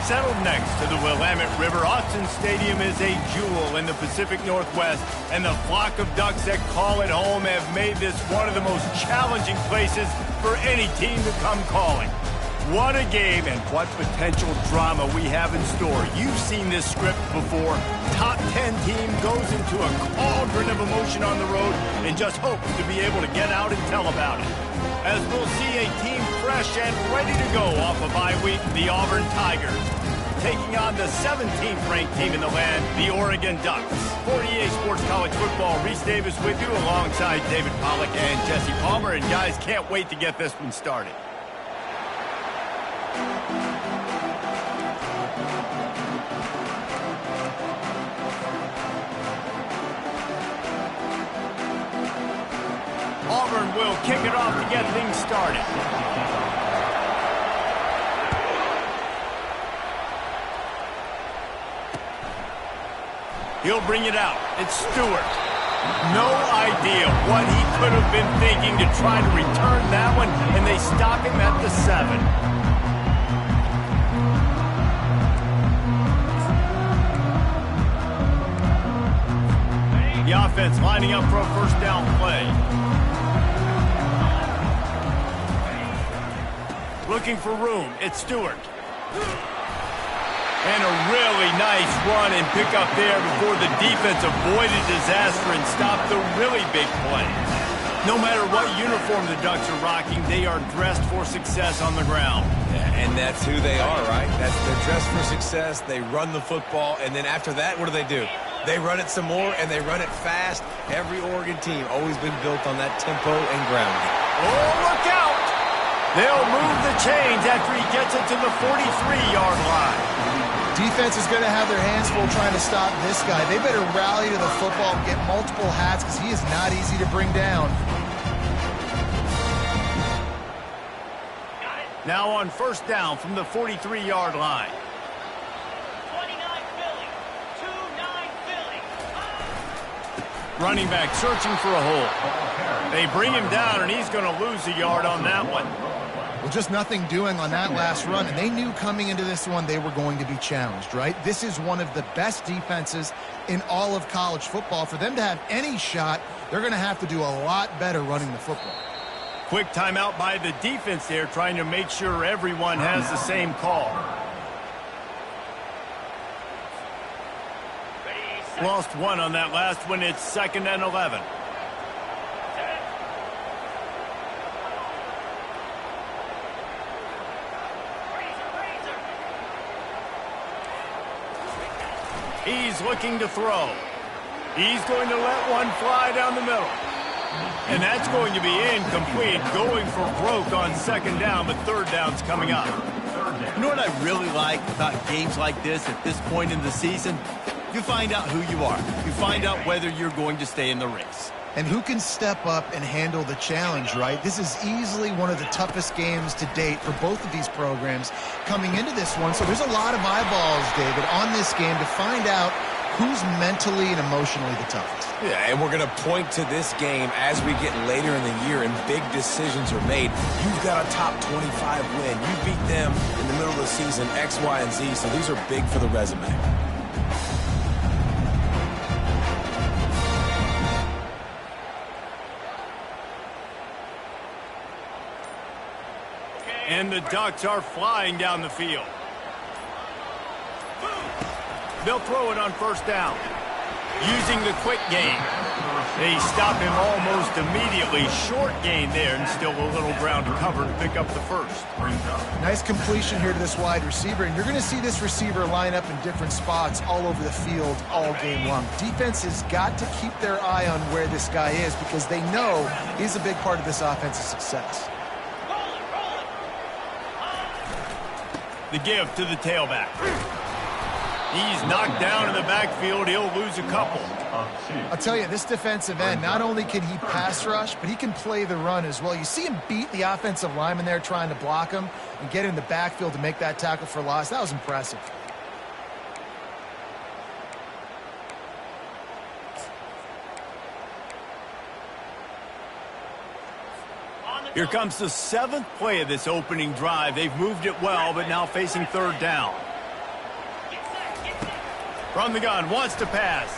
Settled next to the Willamette River, Autzen Stadium is a jewel in the Pacific Northwest, and the flock of Ducks that call it home have made this one of the most challenging places for any team to come calling. What a game and what potential drama we have in store. You've seen this script before. Top 10 team goes into a cauldron of emotion on the road and just hopes to be able to get out and tell about it. As we'll see a team fresh and ready to go off a bye week, the Auburn Tigers, taking on the 17th ranked team in the land, the Oregon Ducks. For EA Sports College Football, Reese Davis with you alongside David Pollack and Jesse Palmer. And guys, can't wait to get this one started. Auburn will kick it off to get things started. He'll bring it out. It's Stewart. No idea what he could have been thinking to try to return that one, and they stop him at the 7. The offense lining up for a first down play. Looking for room. It's Stewart. And a really nice run and pick up there before the defense avoided disaster and stopped the really big play. No matter what uniform the Ducks are rocking, they are dressed for success on the ground. Yeah, and that's who they are, right? They're dressed for success. They run the football, and then after that, what do? They run it some more, and they run it fast. Every Oregon team always been built on that tempo and grounding. Oh, look out! They'll move the chains after he gets it to the 43-yard line. Defense is going to have their hands full trying to stop this guy. They better rally to the football and get multiple hats because he is not easy to bring down. Now on first down from the 43-yard line. 29 Philly. 2-9 Philly. Running back searching for a hole. They bring him down, and he's going to lose a yard on that one. Well, just nothing doing on that last run, and they knew coming into this one they were going to be challenged, right? This is one of the best defenses in all of college football. For them to have any shot, they're going to have to do a lot better running the football. Quick timeout by the defense there, trying to make sure everyone has the same call. Lost one on that last one. It's 2nd and 11. He's looking to throw. He's going to let one fly down the middle. And that's going to be incomplete, going for broke on 2nd down, but 3rd down's coming up. You know what I really like about games like this at this point in the season? You find out who you are. You find out whether you're going to stay in the race. And who can step up and handle the challenge, right? This is easily one of the toughest games to date for both of these programs coming into this one. So there's a lot of eyeballs, David, on this game to find out who's mentally and emotionally the toughest. Yeah, and we're going to point to this game as we get later in the year and big decisions are made. You've got a top 25 win. You beat them in the middle of the season, X, Y, and Z, so these are big for the resume. And the Ducks are flying down the field. They'll throw it on first down. Using the quick game. They stop him almost immediately. Short gain there, and still a little ground to cover to pick up the first. Nice completion here to this wide receiver, and you're going to see this receiver line up in different spots all over the field all game long. Defense has got to keep their eye on where this guy is because they know he's a big part of this offense's success. The give to the tailback. He's knocked down in the backfield. He'll lose a couple. I'll tell you, this defensive end, not only can he pass rush, but he can play the run as well. You see him beat the offensive lineman there trying to block him and get in the backfield to make that tackle for loss. That was impressive. Here comes the 7th play of this opening drive. They've moved it well, but now facing 3rd down. From the gun, wants to pass.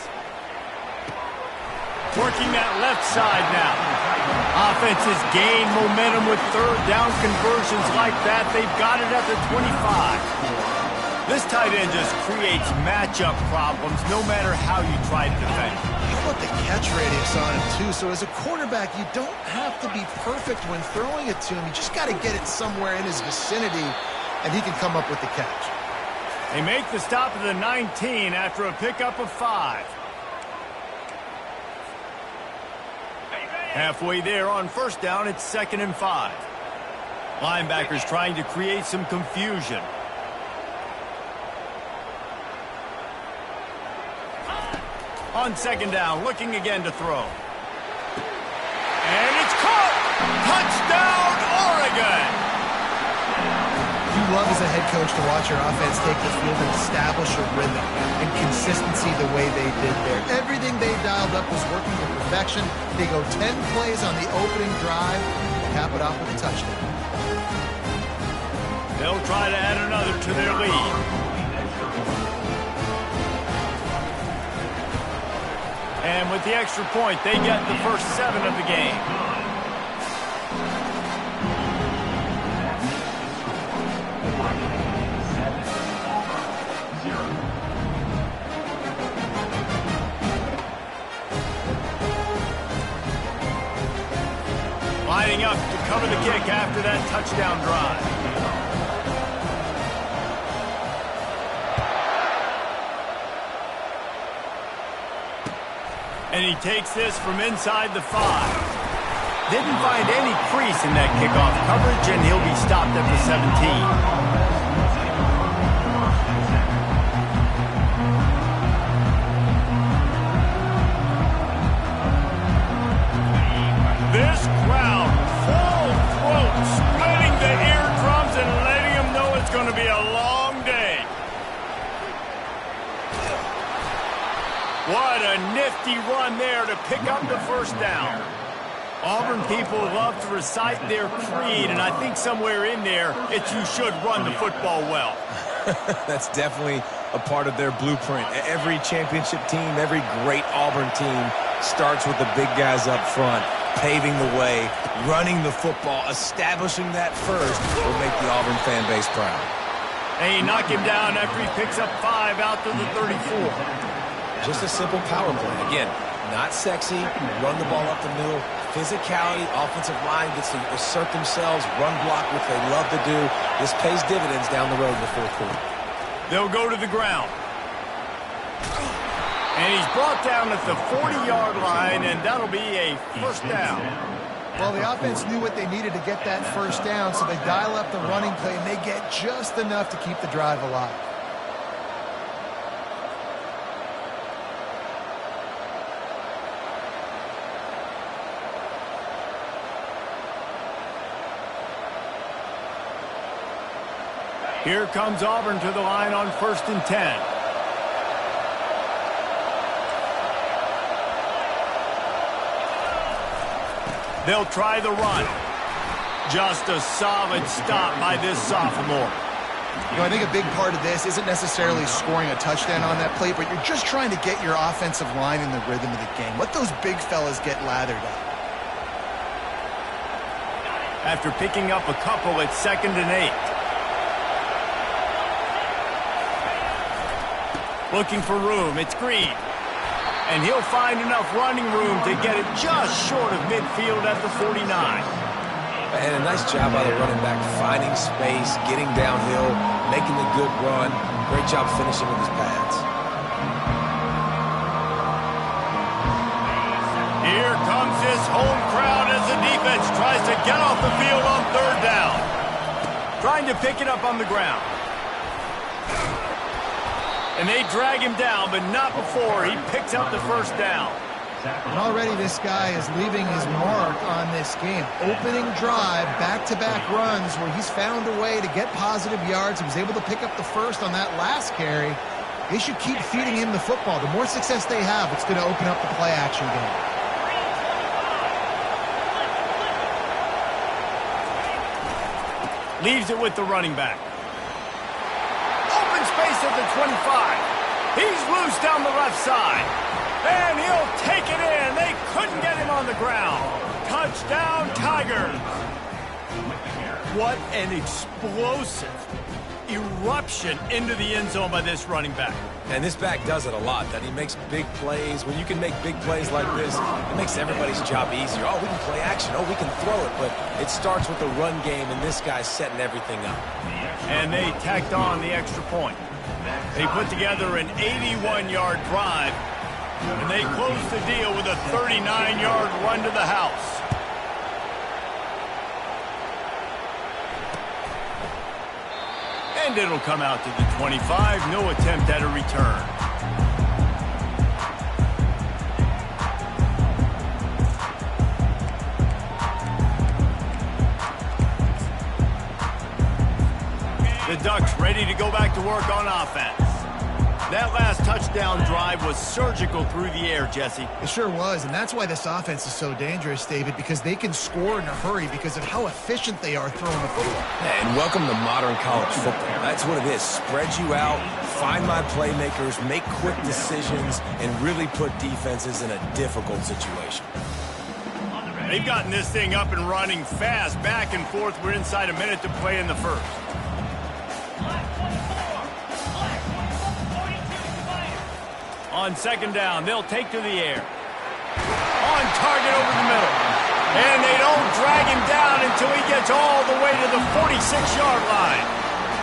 Working that left side now. Offenses gain momentum with third down conversions like that. They've got it at the 25. This tight end just creates matchup problems no matter how you try to defend. How about the catch radius on him, too? So as a quarterback, you don't have to be perfect when throwing it to him. You just got to get it somewhere in his vicinity, and he can come up with the catch. They make the stop at the 19 after a pickup of 5. Halfway there on first down, it's 2nd and 5. Linebackers trying to create some confusion. On 2nd down, looking again to throw. And it's caught! Touchdown, Oregon! You love as a head coach to watch your offense take the field and establish a rhythm and consistency the way they did there. Everything they dialed up was working to perfection. They go 10 plays on the opening drive, cap it off with a touchdown. They'll try to add another to their lead. And with the extra point, they get the first 7 of the game. Lining up to cover the kick after that touchdown drive. And he takes this from inside the 5. Didn't find any crease in that kickoff coverage, and he'll be stopped at the 17. This crowd, full throat, splitting the eardrums and letting them know it's going to be a long day. What a nifty run there to pick up the first down. Auburn people love to recite their creed, and I think somewhere in there it's you should run the football well. That's definitely a part of their blueprint. Every championship team, every great Auburn team starts with the big guys up front, paving the way, running the football, establishing that first will make the Auburn fan base proud. They knock him down after he picks up 5 out to the 34. Just a simple power play. Again, not sexy, run the ball up the middle, physicality, offensive line gets to assert themselves, run block, which they love to do. This pays dividends down the road in the fourth quarter. They'll go to the ground. And he's brought down at the 40-yard line, and that'll be a first down. Well, the offense knew what they needed to get that first down, so they dial up the running play, and they get just enough to keep the drive alive. Here comes Auburn to the line on 1st and 10. They'll try the run. Just a solid stop by this sophomore. You know, I think a big part of this isn't necessarily scoring a touchdown on that play, but you're just trying to get your offensive line in the rhythm of the game. Let those big fellas get lathered up. After picking up a couple at 2nd and 8. Looking for room, it's Green. And he'll find enough running room to get it just short of midfield at the 49. And a nice job by the running back, finding space, getting downhill, making the good run. Great job finishing with his pads. Here comes this home crowd as the defense tries to get off the field on 3rd down. Trying to pick it up on the ground. And they drag him down, but not before he picks up the first down. And already this guy is leaving his mark on this game. Opening drive, back-to-back runs where he's found a way to get positive yards. He was able to pick up the first on that last carry. They should keep feeding him the football. The more success they have, it's going to open up the play-action game. Leaves it with the running back. Open space at the 25. He's loose down the left side. And he'll take it in. They couldn't get him on the ground. Touchdown, Tigers. What an explosive eruption into the end zone by this running back. And this back does it a lot, that he makes big plays. When you can make big plays like this, it makes everybody's job easier. Oh, we can play action. Oh, we can throw it. But it starts with the run game, and this guy's setting everything up. And they tacked on the extra point. They put together an 81-yard drive, and they closed the deal with a 39-yard run to the house. And it'll come out to the 25. No attempt at a return. The Ducks ready to go back to work on offense. That last touchdown drive was surgical through the air, Jesse. It sure was, and that's why this offense is so dangerous, David, because they can score in a hurry because of how efficient they are throwing the football. And welcome to modern college football. That's what it is. Spread you out, find my playmakers, make quick decisions, and really put defenses in a difficult situation. They've gotten this thing up and running fast, back and forth. We're inside a minute to play in the first. On second down, they'll take to the air. On target over the middle. And they don't drag him down until he gets all the way to the 46-yard line.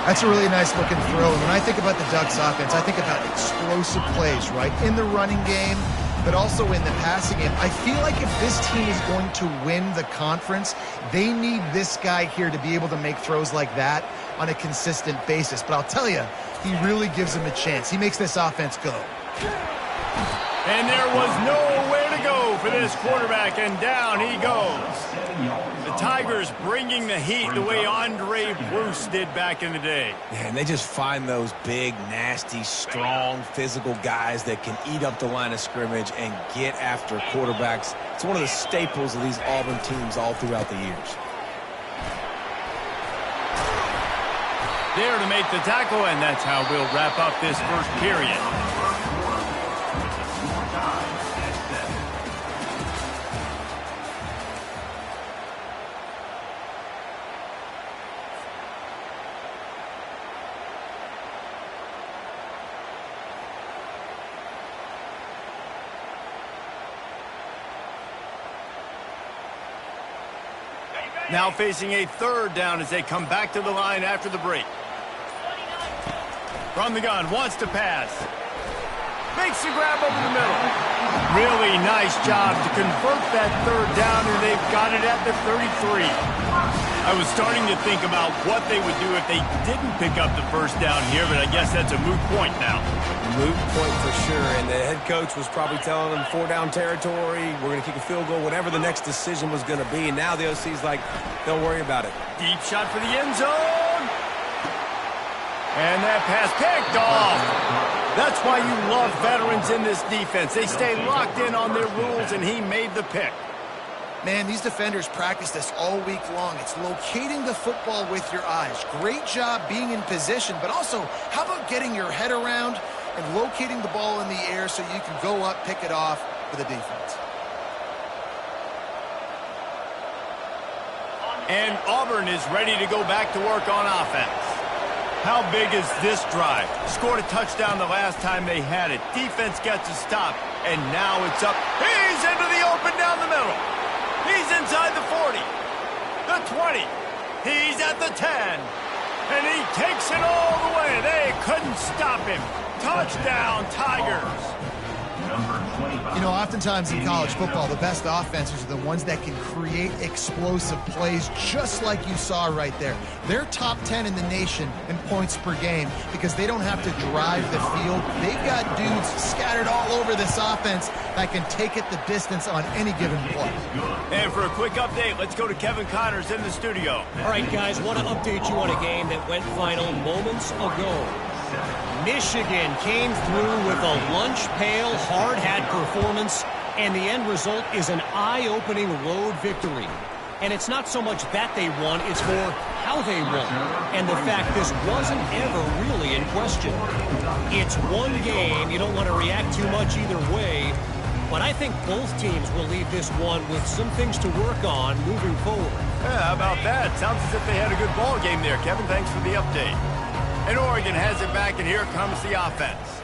That's a really nice looking throw. And when I think about the Ducks offense, I think about explosive plays, right? In the running game, but also in the passing game. I feel like if this team is going to win the conference, they need this guy here to be able to make throws like that on a consistent basis. But I'll tell you, he really gives him a chance. He makes this offense go. And there was nowhere to go for this quarterback, and down he goes. The Tigers bringing the heat the way Andre Bruce did back in the day. Yeah, and they just find those big, nasty, strong, physical guys that can eat up the line of scrimmage and get after quarterbacks. It's one of the staples of these Auburn teams all throughout the years. There to make the tackle, and that's how we'll wrap up this first period. Now facing a third down as they come back to the line after the break. From the gun, wants to pass. Makes the grab over the middle. Really nice job to convert that third down, and they've got it at the 33. I was starting to think about what they would do if they didn't pick up the first down here, but I guess that's a moot point now. Moot point for sure, and the head coach was probably telling them 4-down territory, we're going to kick a field goal, whatever the next decision was going to be, and now the OC's like, don't worry about it. Deep shot for the end zone. And that pass picked off. That's why you love veterans in this defense. They stay locked in on their rules, and he made the pick. Man, these defenders practice this all week long. It's locating the football with your eyes. Great job being in position, but also, how about getting your head around and locating the ball in the air so you can go up, pick it off for the defense. And Auburn is ready to go back to work on offense. How big is this drive? Scored a touchdown the last time they had it. Defense gets a stop, and now it's up. He's into the open down the middle. He's inside the 40, the 20. He's at the 10, and he takes it all the way. They couldn't stop him. Touchdown, Tigers. You know, oftentimes in college football, the best offenses are the ones that can create explosive plays just like you saw right there. They're top 10 in the nation in points per game because they don't have to drive the field. They've got dudes scattered all over this offense that can take it the distance on any given play. And for a quick update, let's go to Kevin Connors in the studio. All right, guys, want to update you on a game that went final moments ago. Michigan came through with a lunch pail, hard hat performance, and the end result is an eye-opening road victory. And it's not so much that they won, it's more how they won. And the fact this wasn't ever really in question. It's one game. You don't want to react too much either way. But I think both teams will leave this one with some things to work on moving forward. Yeah, how about that? Sounds as if they had a good ball game there, Kevin. Thanks for the update. And Oregon has it back, and here comes the offense.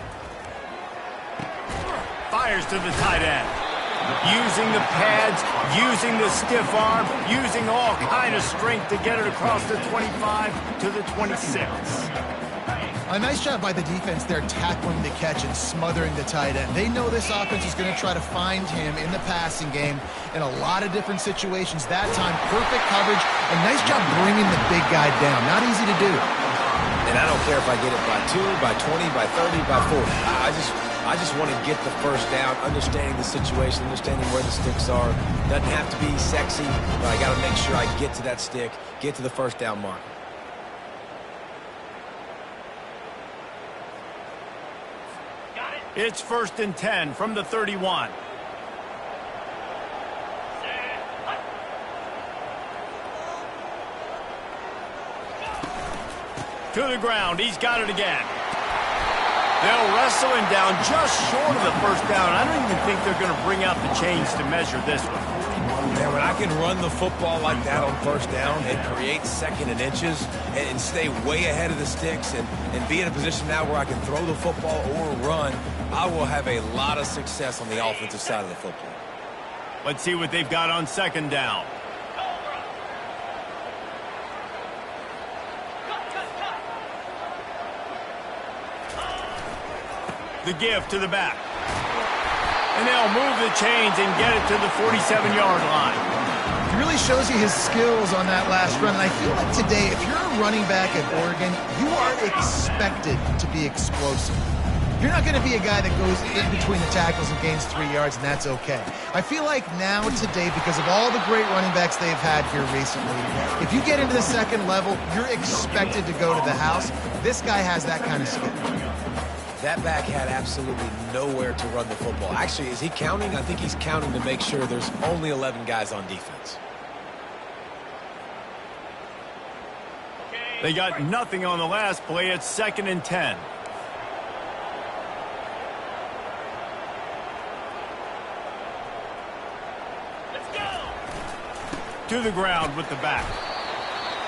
Fires to the tight end. Using the pads, using the stiff arm, using all kind of strength to get it across the 25 to the 26. A nice job by the defense there, tackling the catch and smothering the tight end. They know this offense is going to try to find him in the passing game in a lot of different situations. That time, perfect coverage, and nice job bringing the big guy down. Not easy to do. And I don't care if I get it by 2, by 20, by 30, by 40. I just want to get the first down, understanding the situation, understanding where the sticks are. Doesn't have to be sexy, but I got to make sure I get to that stick, get to the first down mark. It's 1st and 10 from the 31. To the ground. He's got it again. They'll wrestle him down just short of the first down. I don't even think they're going to bring out the chains to measure this one. Man, when I can run the football like that on first down and create second and inches and stay way ahead of the sticks and be in a position now where I can throw the football or run, I will have a lot of success on the offensive side of the football. Let's see what they've got on 2nd down. The give to the back. And they'll move the chains and get it to the 47-yard line. He really shows you his skills on that last run. And I feel like today, if you're a running back at Oregon, you are expected to be explosive. You're not going to be a guy that goes in between the tackles and gains 3 yards, and that's okay. I feel like now today, because of all the great running backs they've had here recently, if you get into the second level, you're expected to go to the house. This guy has that kind of skill. That back had absolutely nowhere to run the football. Actually, is he counting? I think he's counting to make sure there's only 11 guys on defense. They got nothing on the last play. It's 2nd and 10. Let's go! To the ground with the back.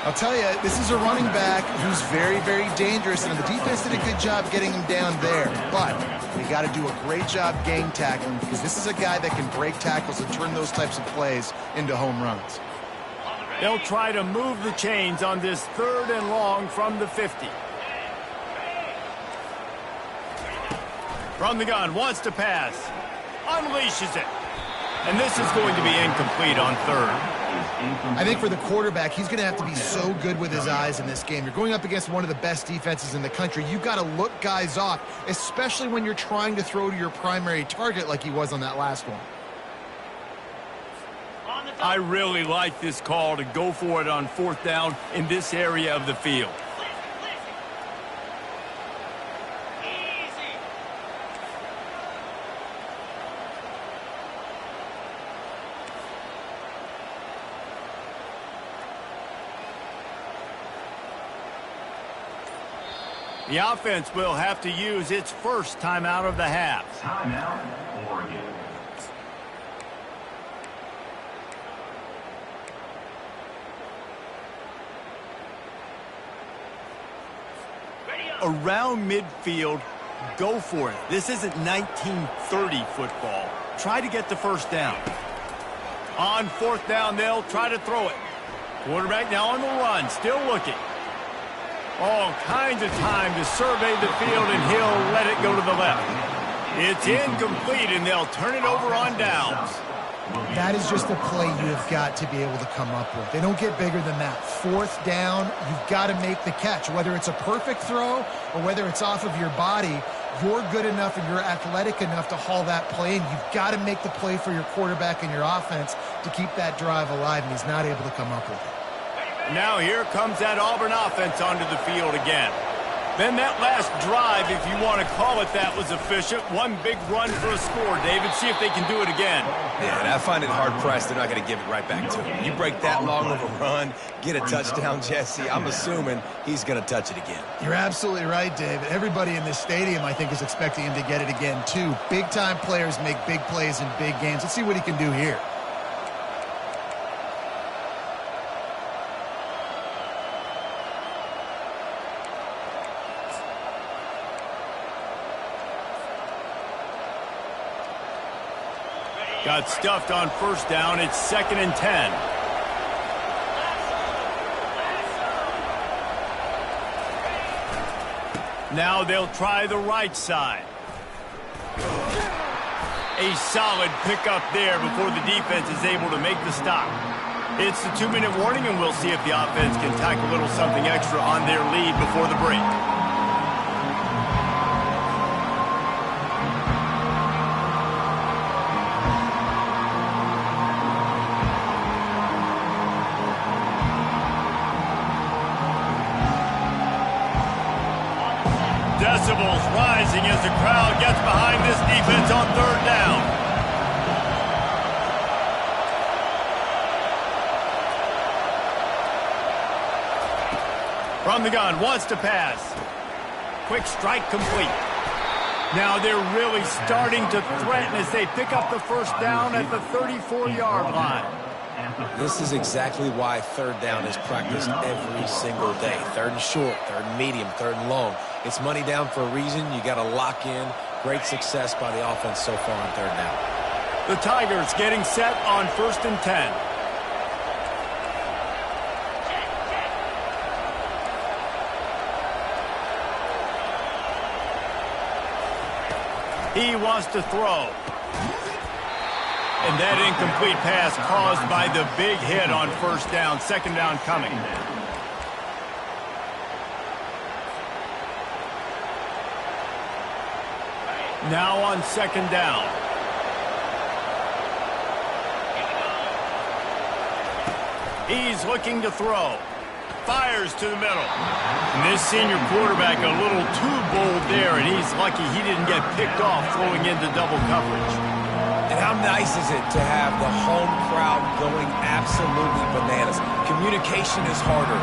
I'll tell you, this is a running back who's very, very dangerous, and the defense did a good job getting him down there. But we got to do a great job gang tackling, because this is a guy that can break tackles and turn those types of plays into home runs. They'll try to move the chains on this 3rd and long from the 50. From the gun, wants to pass. Unleashes it. And this is going to be incomplete on 3rd. I think for the quarterback, he's going to have to be so good with his eyes in this game. You're going up against one of the best defenses in the country. You've got to look guys off, especially when you're trying to throw to your primary target like he was on that last one. I really like this call to go for it on 4th down in this area of the field. The offense will have to use its first timeout of the half. Timeout, Oregon. Around midfield, go for it. This isn't 1930 football. Try to get the first down. On 4th down, they'll try to throw it. Quarterback now on the run, still looking. All kinds of time to survey the field, and he'll let it go to the left. It's incomplete, and they'll turn it over on downs. That is just a play you have got to be able to come up with. They don't get bigger than that. 4th down, you've got to make the catch. Whether it's a perfect throw or whether it's off of your body, you're good enough and you're athletic enough to haul that play, and you've got to make the play for your quarterback and your offense to keep that drive alive, and he's not able to come up with it. Now here comes that Auburn offense onto the field again. Then that last drive, if you want to call it that, was efficient. One big run for a score, David. See if they can do it again. Yeah, and I find it hard-pressed they're not going to give it right back to him. You break that long of a run, get a touchdown, Jesse, I'm assuming he's going to touch it again. You're absolutely right, David. Everybody in this stadium, I think, is expecting him to get it again, too. Big-time players make big plays in big games. Let's see what he can do here. Got stuffed on first down. It's 2nd and 10. Now they'll try the right side. A solid pickup there before the defense is able to make the stop. It's the 2-minute warning, and we'll see if the offense can tack a little something extra on their lead before the break. Decibels rising as the crowd gets behind this defense on 3rd down. From the gun, wants to pass. Quick strike complete. Now they're really starting to threaten as they pick up the first down at the 34-yard line. This is exactly why 3rd down is practiced every single day. 3rd and short, 3rd and medium, 3rd and long. It's money down for a reason. You got to lock in. Great success by the offense so far on 3rd down. The Tigers getting set on 1st and 10. He wants to throw. And that incomplete pass caused by the big hit on first down. 2nd down coming. Now on 2nd down. He's looking to throw. Fires to the middle. And this senior quarterback a little too bold there, and he's lucky he didn't get picked off throwing into double coverage. And how nice is it to have the home crowd going absolutely bananas? Communication is harder.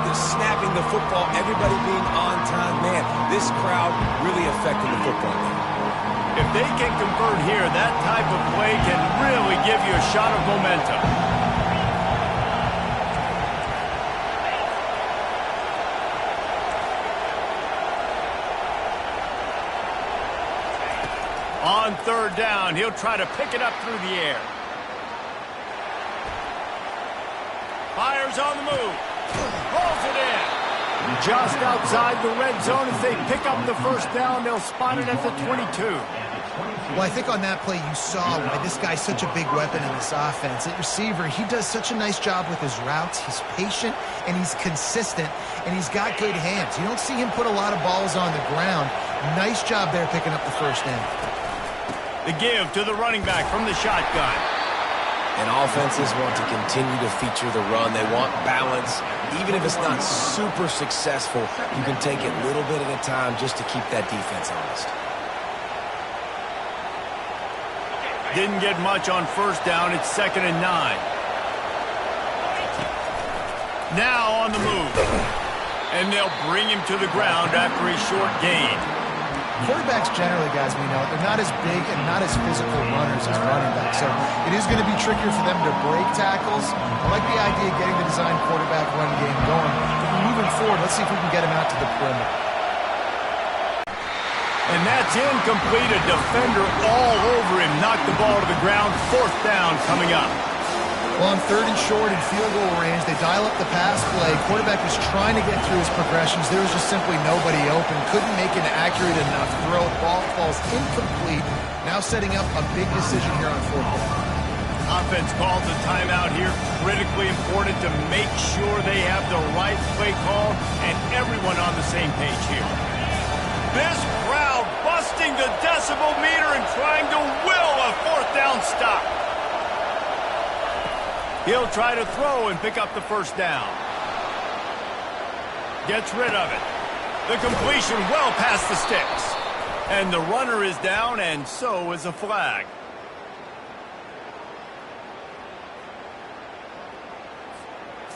The snapping the football, everybody being on time. Man, this crowd really affecting the football game. If they can convert here, that type of play can really give you a shot of momentum. On 3rd down, he'll try to pick it up through the air. Fires on the move. Rolls it in. Just outside the red zone as they pick up the first down. They'll spot it at the 22. Well, I think on that play you saw why this guy's such a big weapon in this offense. At receiver, he does such a nice job with his routes. He's patient, and he's consistent, and he's got good hands. You don't see him put a lot of balls on the ground. Nice job there picking up the first down. The give to the running back from the shotgun. And offenses want to continue to feature the run. They want balance. Even if it's not super successful, you can take it little bit at a time just to keep that defense honest. Didn't get much on first down. It's 2nd and 9. Now on the move. And they'll bring him to the ground after a short gain. Quarterbacks generally, guys, we know, they're not as big and not as physical runners as running backs. So it is going to be trickier for them to break tackles. I like the idea of getting the design quarterback run game going. Moving forward, let's see if we can get him out to the perimeter. And that's incomplete. A defender all over him. Knocked the ball to the ground. 4th down coming up. Well, on 3rd and short and field goal range, they dial up the pass play. Quarterback was trying to get through his progressions. There was just simply nobody open. Couldn't make an accurate enough throw. Ball falls incomplete. Now setting up a big decision here on 4th down. Offense calls a timeout here. Critically important to make sure they have the right play call and everyone on the same page here. This crowd busting the decibel meter and trying to will a 4th down stop. He'll try to throw and pick up the first down. Gets rid of it. The completion well past the sticks. And the runner is down, and so is a flag.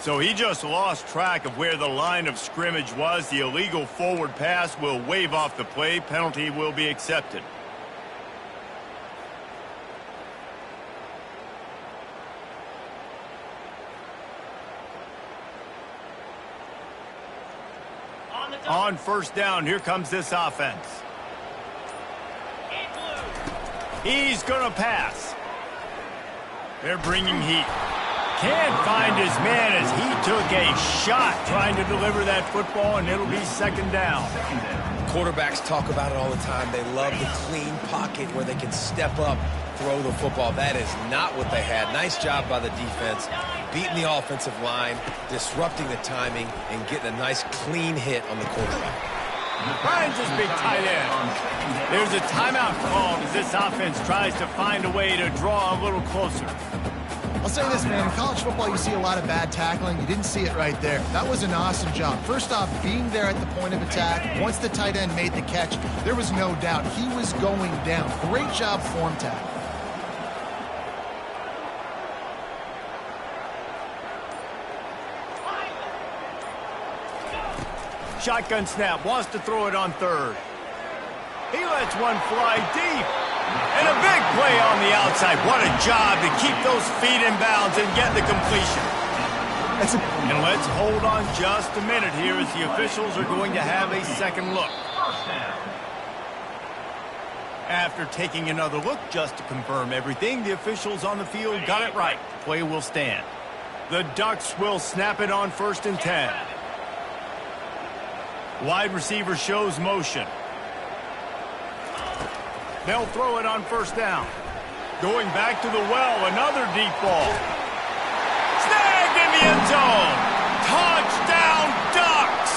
So he just lost track of where the line of scrimmage was. The illegal forward pass will wave off the play. Penalty will be accepted. On first down, here comes this offense. He's going to pass. They're bringing heat. Can't find his man as he took a shot trying to deliver that football, and it'll be second down. Quarterbacks talk about it all the time. They love the clean pocket where they can step up, throw the football. That is not what they had. Nice job by the defense, beating the offensive line, disrupting the timing, and getting a nice clean hit on the quarterback. Finds his big tight end. There's a timeout called as this offense tries to find a way to draw a little closer. I'll say this, man. In college football, you see a lot of bad tackling. You didn't see it right there. That was an awesome job. First off, being there at the point of attack. Once the tight end made the catch, there was no doubt he was going down. Great job form tackle. Shotgun snap, wants to throw it on third. He lets one fly deep. And a big play on the outside. What a job to keep those feet in bounds and get the completion. And let's hold on just a minute here as the officials are going to have a second look. After taking another look just to confirm everything, the officials on the field got it right. The play will stand. The Ducks will snap it on 1st and 10. Wide receiver shows motion. They'll throw it on first down. Going back to the well, another deep ball. Snagged in the end zone. Touchdown, Ducks!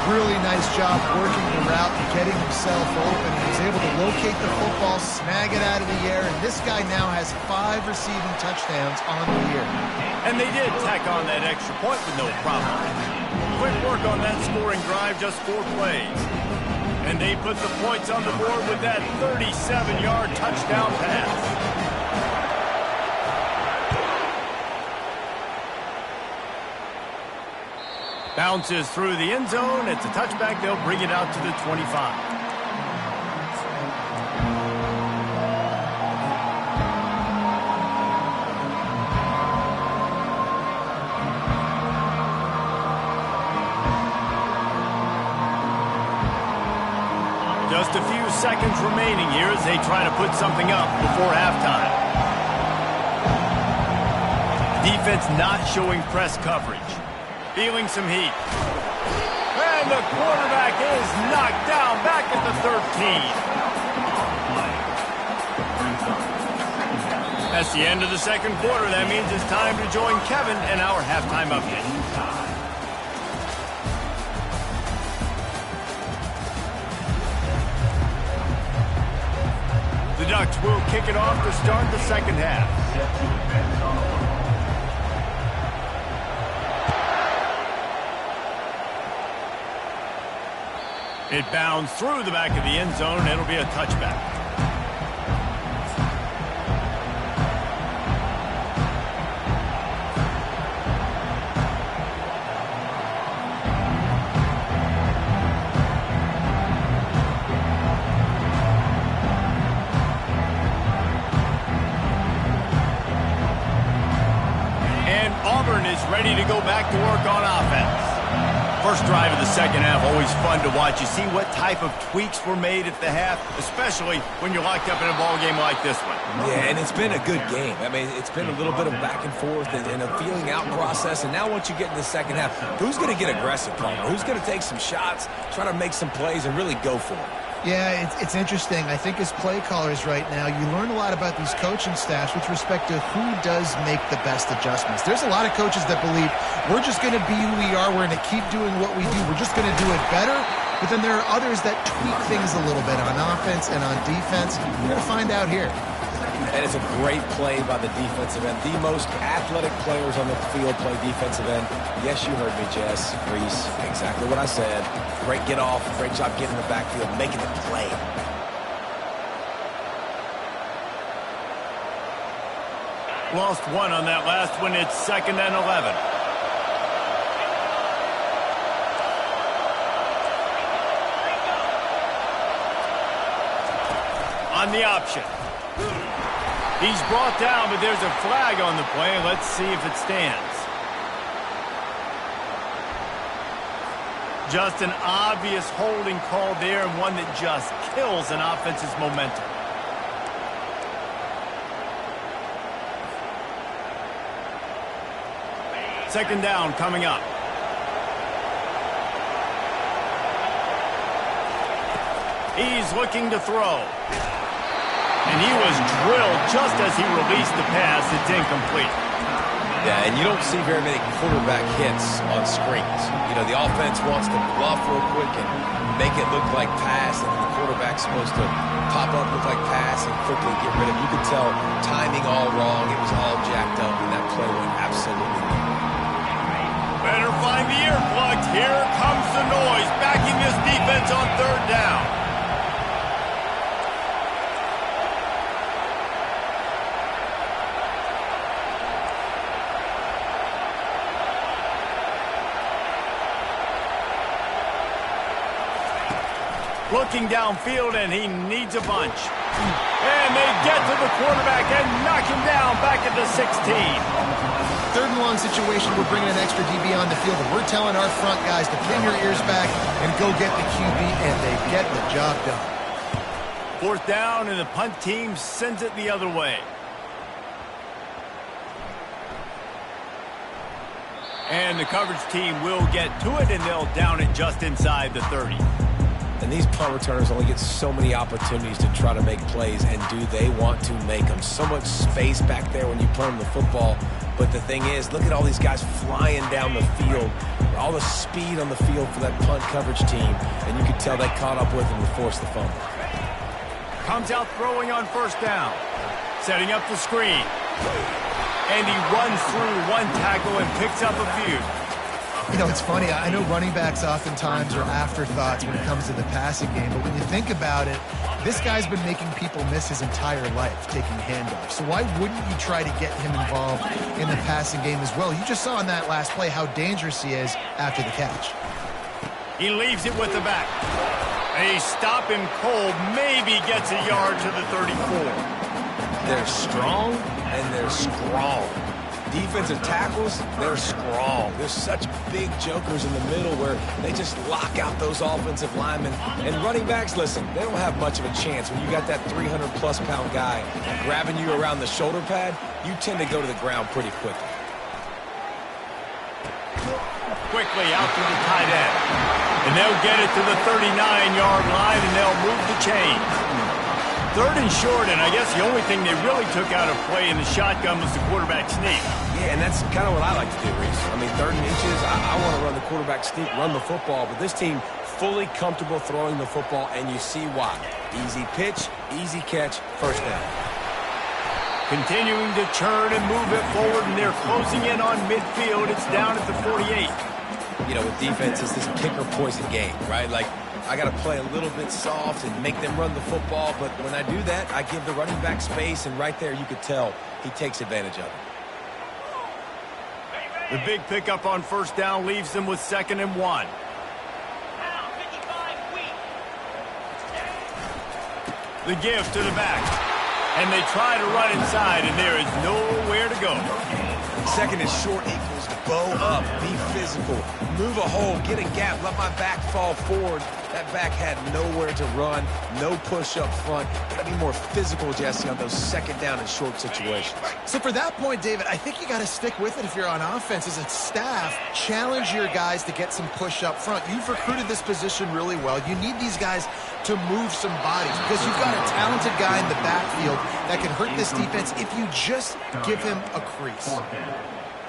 Really nice job working the route and getting himself open. He was able to locate the football, snag it out of the air, and this guy now has 5 receiving touchdowns on the year. And they did tack on that extra point with no problem. Quick work on that scoring drive, just 4 plays. And they put the points on the board with that 37-yard touchdown pass. Bounces through the end zone. It's a touchback. They'll bring it out to the 25. Just a few seconds remaining here as they try to put something up before halftime. Defense not showing press coverage. Feeling some heat. And the quarterback is knocked down back at the 13. That's the end of the second quarter. That means it's time to join Kevin in our halftime update. The Ducks will kick it off to start the second half. It bounds through the back of the end zone. It'll be a touchback. And Auburn is ready to go back to work on offense. First drive of the second half, always fun to watch. You see what type of tweaks were made at the half, especially when you're locked up in a ball game like this one. Yeah, and it's been a good game. I mean, it's been a little bit of back and forth and a feeling out process. And now once you get in the second half, who's going to get aggressive, Palmer? Who's going to take some shots, try to make some plays, and really go for it? Yeah, it's interesting. I think as play callers right now, you learn a lot about these coaching staffs with respect to who does make the best adjustments. There's a lot of coaches that believe we're just going to be who we are. We're going to keep doing what we do. We're just going to do it better. But then there are others that tweak things a little bit on offense and on defense. We're going to find out here. And it's a great play by the defensive end. The most athletic players on the field play defensive end. Yes, you heard me, Jess, Reese. Exactly what I said. Great get off. Great job getting in the backfield, making the play. Lost one on that last one. It's 2nd and 11. On the option. He's brought down, but there's a flag on the play. Let's see if it stands. Just an obvious holding call there, and one that just kills an offense's momentum. Second down coming up. He's looking to throw. And he was drilled just as he released the pass. It's incomplete. Yeah, and you don't see very many quarterback hits on screens. You know, the offense wants to bluff real quick and make it look like pass, and the quarterback's supposed to pop up, look like pass, and quickly get rid of it. You could tell timing all wrong. It was all jacked up, and that play went absolutely wrong. Better find the earplugs. Here comes the noise, backing this defense on 3rd down. Looking downfield, and he needs a bunch. And they get to the quarterback and knock him down back at the 16. 3rd and long situation, we're bringing an extra DB on the field, and we're telling our front guys to pin your ears back and go get the QB, and they get the job done. 4th down, and the punt team sends it the other way. And the coverage team will get to it, and they'll down it just inside the 30. And these punt returners only get so many opportunities to try to make plays, and do they want to make them? So much space back there when you punt them the football. But the thing is, look at all these guys flying down the field, all the speed on the field for that punt coverage team, and you could tell they caught up with him to force the fumble. Comes out throwing on 1st down, setting up the screen. And he runs through one tackle and picks up a few. You know, it's funny. I know running backs oftentimes are afterthoughts when it comes to the passing game, but when you think about it, this guy's been making people miss his entire life taking handoffs. So why wouldn't you try to get him involved in the passing game as well? You just saw in that last play how dangerous he is after the catch. He leaves it with the back. They stop him cold, maybe gets a yard to the 34. They're strong and they're strong. Defensive tackles, they're strong. There's such big jokers in the middle where they just lock out those offensive linemen. And running backs, listen, they don't have much of a chance. When you got that 300-plus pound guy grabbing you around the shoulder pad, you tend to go to the ground pretty quickly. Quickly out to the tight end. And they'll get it to the 39-yard line, and they'll move the chains. 3rd and short, and I guess the only thing they really took out of play in the shotgun was the quarterback sneak. Yeah, and that's kind of what I like to do, Reese. I mean, 3rd and inches, I want to run the quarterback sneak, run the football, but this team fully comfortable throwing the football, and you see why. Easy pitch, easy catch, 1st down. Continuing to churn and move it forward, and they're closing in on midfield. It's down at the 48. You know, with defense, it's this pick or poison game, right? Like, I got to play a little bit soft and make them run the football, but when I do that, I give the running back space, and right there you could tell he takes advantage of it. The big pickup on 1st down leaves them with 2nd and 1. The give to the back. And they try to run inside, and there is nowhere to go. 2nd and short equals bow up, be physical, move a hole, get a gap, let my back fall forward. That back had nowhere to run, no push up front. Got to be more physical, Jesse, on those 2nd down and short situations. So for that point, David, I think you got to stick with it if you're on offense. As a staff, challenge your guys to get some push up front. You've recruited this position really well. You need these guys to move some bodies because you've got a talented guy in the backfield that can hurt this defense if you just give him a crease.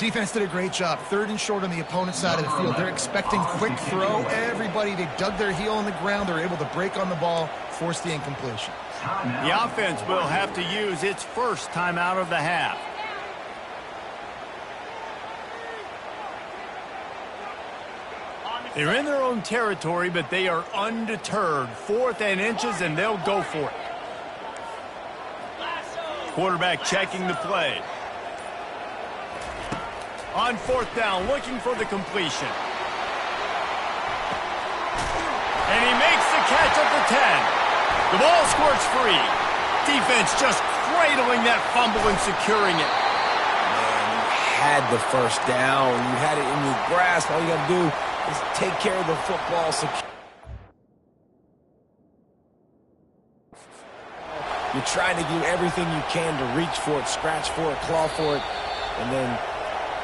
Defense did a great job. 3rd and short on the opponent's side of the field. They're expecting quick throw. Everybody, they dug their heel on the ground. They're able to break on the ball, force the incompletion. The offense will have to use its first timeout of the half. They're in their own territory, but they are undeterred. 4th and inches, and they'll go for it. Quarterback checking the play. On 4th down, looking for the completion. And he makes the catch at the 10. The ball squirts free. Defense just cradling that fumble and securing it. Man, you had the first down. You had it in your grasp. All you got to do is take care of the football. You're trying to do everything you can to reach for it, scratch for it, claw for it, and then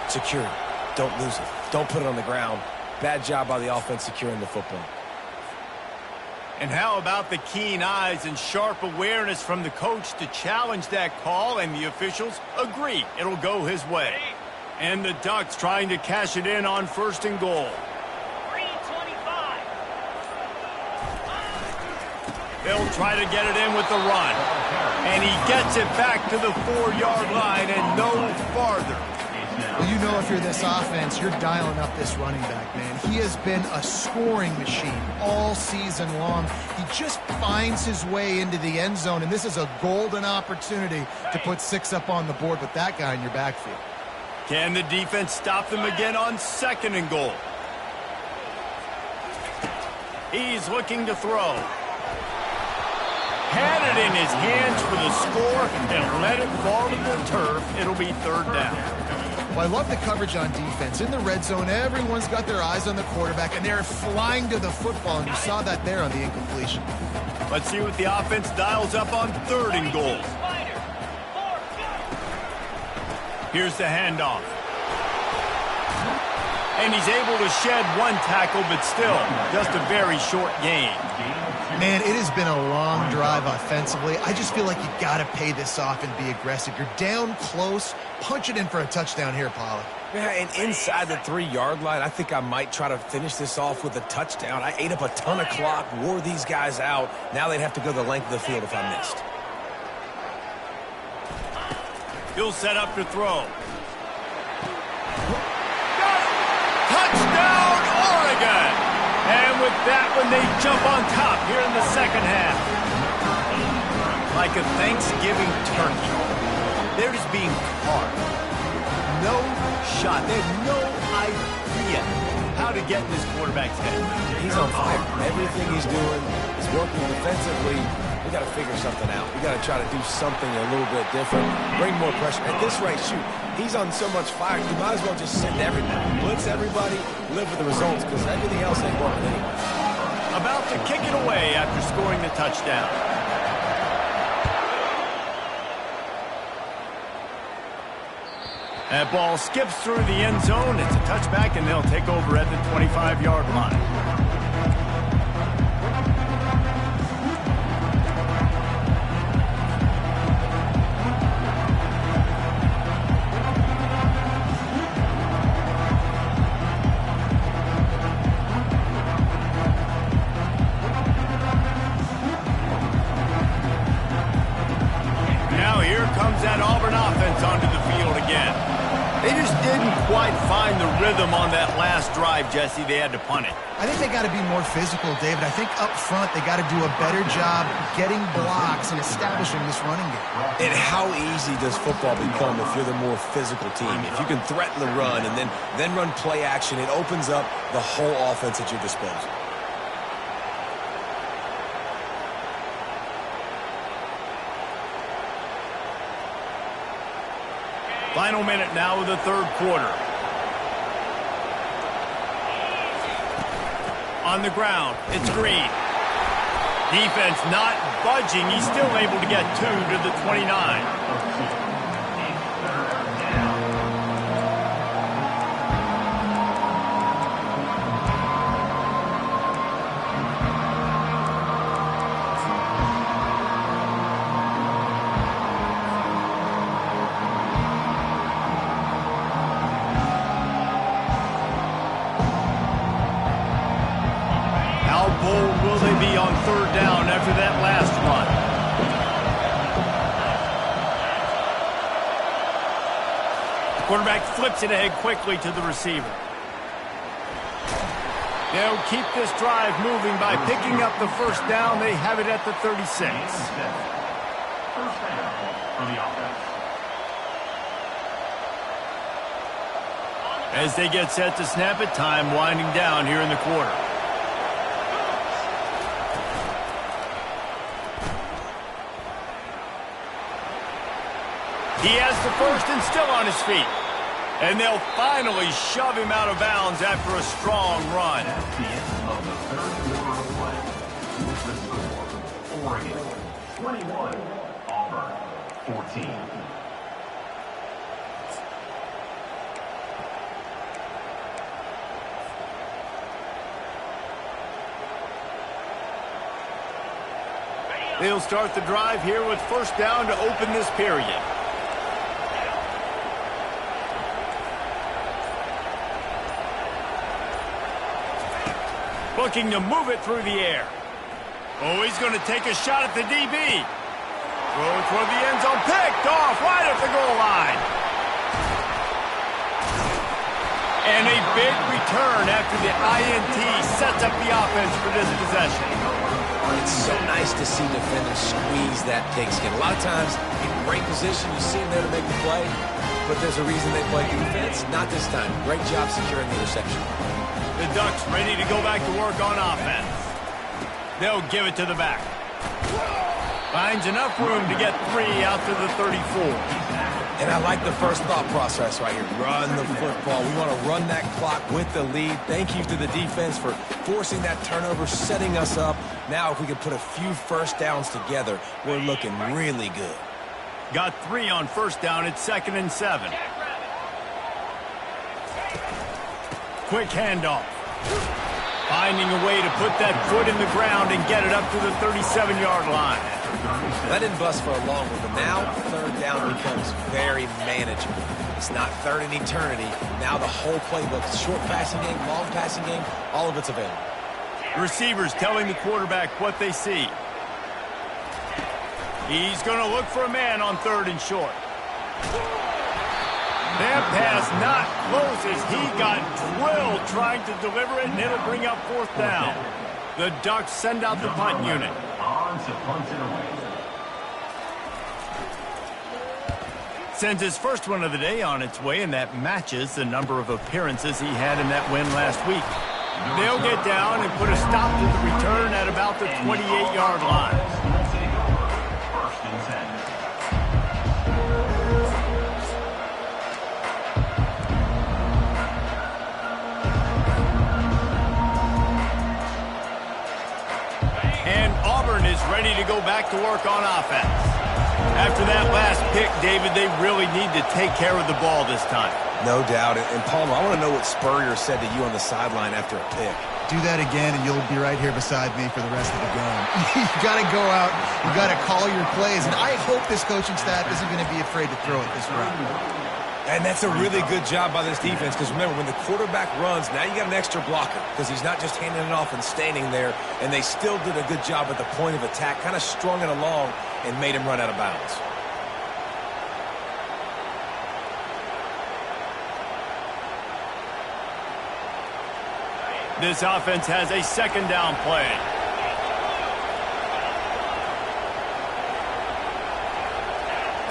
secure it. Don't lose it. Don't put it on the ground. Bad job by the offense securing the football. And how about the keen eyes and sharp awareness from the coach to challenge that call, and the officials agree it'll go his way. And the Ducks trying to cash it in on 1st and goal. 3:25. They'll try to get it in with the run. And he gets it back to the 4-yard line and no farther. Well, you know if you're this offense, you're dialing up this running back, man. He has been a scoring machine all season long. He just finds his way into the end zone, and this is a golden opportunity to put 6 up on the board with that guy in your backfield. Can the defense stop them again on 2nd and goal? He's looking to throw. Had it in his hands for the score and let it fall to the turf. It'll be 3rd down. Well, I love the coverage on defense. In the red zone, everyone's got their eyes on the quarterback, and they're flying to the football, and you saw that there on the incompletion. Let's see what the offense dials up on 3rd and goal. Here's the handoff. And he's able to shed 1 tackle, but still just a very short gain. Man, it has been a long drive offensively. I just feel like you got to pay this off and be aggressive. You're down close. Punch it in for a touchdown here, Pollard. Yeah, and inside the 3-yard line, I think I might try to finish this off with a touchdown. I ate up a ton of clock, wore these guys out. Now they'd have to go the length of the field if I missed. He'll set up to throw. Touchdown, Oregon! And with that one, they jump on top here in the 2nd half. Like a Thanksgiving turkey. They're just being carved. No shot. They have no idea how to get in this quarterback's head. He's on fire. Everything he's doing is working defensively. We got to figure something out. We got to try to do something a little bit different. Bring more pressure. At this rate, shoot, he's on so much fire, you might as well just send everybody. Blitz everybody, live with the results, because everything else ain't working anyway. About to kick it away after scoring the touchdown. That ball skips through the end zone. It's a touchback, and they'll take over at the 25-yard line. That Auburn offense onto the field again. They just didn't quite find the rhythm on that last drive, Jesse. They had to punt it. I think they got to be more physical, David. I think up front they got to do a better job getting blocks and establishing this running game. And how easy does football become if you're the more physical team? If you can threaten the run and then run play action, it opens up the whole offense at your disposal. Final minute now of the 3rd quarter. On the ground, it's Green. Defense not budging. He's still able to get 2 to the 29. third down after that last run. Quarterback flips it ahead quickly to the receiver. They'll keep this drive moving by picking up the first down. They have it at the 36. First down for the offense. As they get set to snap it, time winding down here in the quarter. He has the first and still on his feet. And they'll finally shove him out of bounds after a strong run. That's the end of the third quarter of play. With the score, Oregon 21, Auburn 14. They'll start the drive here with first down to open this period. Looking to move it through the air. Oh, he's going to take a shot at the DB. Throw toward the end zone. Picked off right at the goal line. And a big return after the INT sets up the offense for this possession. It's so nice to see defenders squeeze that pigskin. A lot of times, in great position, you see them there to make the play, but there's a reason they play defense. Not this time. Great job securing the interception. The Ducks ready to go back to work on offense. They'll give it to the back. Finds enough room to get 3 out to the 34. And I like the first thought process right here. Run the football. We want to run that clock with the lead. Thank you to the defense for forcing that turnover, setting us up. Now if we can put a few first downs together, we're looking really good. Got 3 on first down. It's 2nd and 7. Quick handoff. Finding a way to put that foot in the ground and get it up to the 37-yard line. That didn't bust for a long one, but now third down becomes very manageable. It's not third in eternity. Now the whole playbook, short passing game, long passing game, all of it's available. Receivers telling the quarterback what they see. He's going to look for a man on 3rd and short. That pass not close as he got drilled trying to deliver it, and it'll bring up 4th down. The Ducks send out the punt unit. On to punt it away. Sends his first one of the day on its way, and that matches the number of appearances he had in that win last week. They'll get down and put a stop to the return at about the 28-yard line. We'll take over. First and 10. And Auburn is ready to go back to work on offense. After that last pick, David, they really need to take care of the ball this time. No doubt. And Palmer, I want to know what Spurrier said to you on the sideline after a pick. Do that again, and you'll be right here beside me for the rest of the game. You got to go out. You got to call your plays. And I hope this coaching staff isn't going to be afraid to throw it this round. And that's a really good job by this defense because, remember, when the quarterback runs, now you got an extra blocker because he's not just handing it off and standing there, and they still did a good job at the point of attack, kind of strung it along and made him run out of bounds. This offense has a 2nd down play.